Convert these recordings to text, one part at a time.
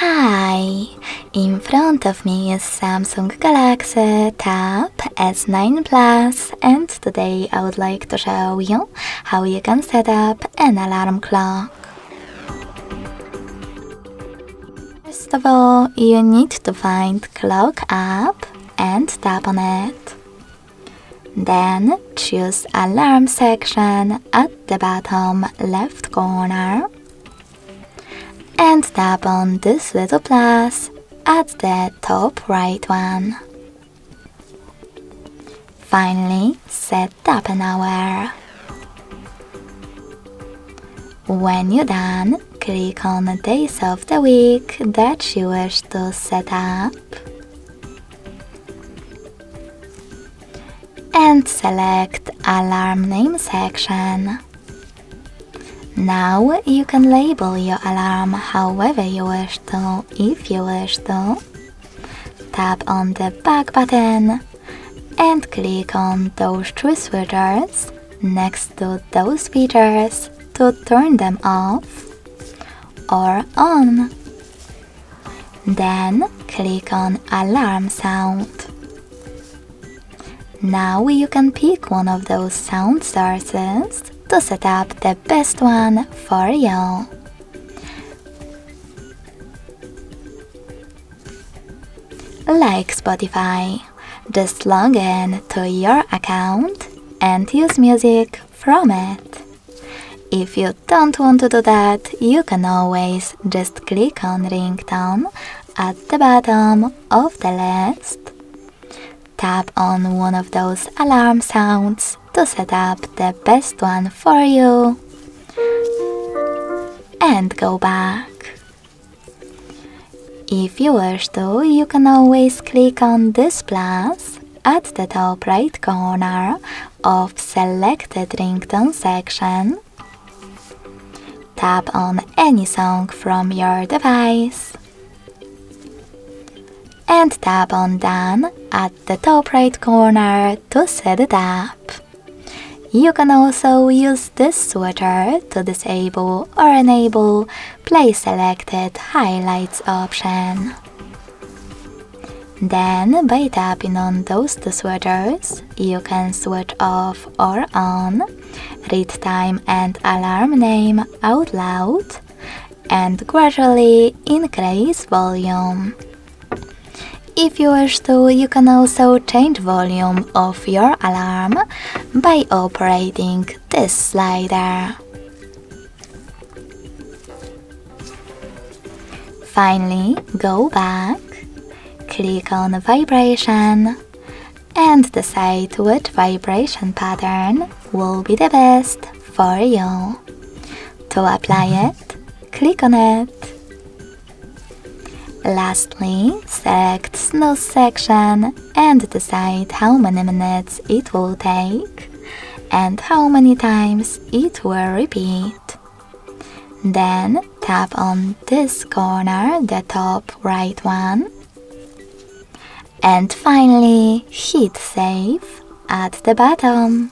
Hi! In front of me is Samsung Galaxy Tab S9 Plus, and today I would like to show you how you can set up an alarm clock. First of all, you need to find Clock app and tap on it. Then choose Alarm section at the bottom left corner and tap on this little plus at the top right one. Finally, set up an hour. When you're done, click on the days of the week that you wish to set up and select Alarm Name section. Now you can label your alarm however you wish to, if you wish to. Tap on the back button and click on those three switches next to those features to turn them off or on. Then click on Alarm Sound. Now you can pick one of those sound sources to set up the best one for you. Like Spotify, just log in to your account and use music from it. If you don't want to do that, you can always just click on Ringtone at the bottom of the list. Tap on one of those alarm sounds to set up the best one for you and go back. If you wish to, you can always click on this plus at the top right corner of selected ringtone section. Tap on any song from your device and tap on Done at the top right corner to set it up. You can also use this switcher to disable or enable Play Selected Highlights option. Then, by tapping on those two switchers, you can switch off or on, read time and alarm name out loud, and gradually increase volume. If you wish to, you can also change volume of your alarm by operating this slider. Finally, go back, click on Vibration, and decide which vibration pattern will be the best for you. To apply it, click on it. Lastly, select Snooze section and decide how many minutes it will take and how many times it will repeat. Then tap on this corner, the top right one. And finally, hit save at the bottom.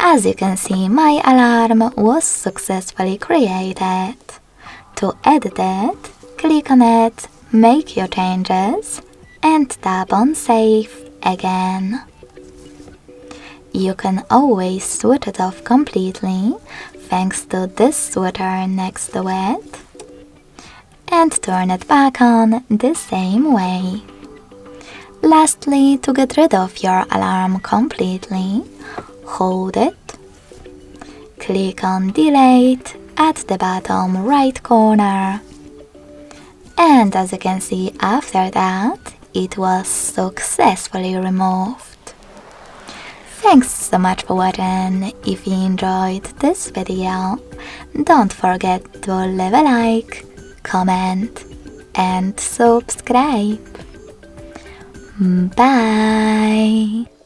As you can see, my alarm was successfully created. To edit it, click on it, make your changes, and tap on Save again. You can always switch it off completely thanks to this switcher next to it, and turn it back on the same way. Lastly, to get rid of your alarm completely, hold it, click on Delete at the bottom right corner, and as you can see, after that, it was successfully removed. Thanks so much for watching. If you enjoyed this video, don't forget to leave a like, comment, and subscribe. Bye!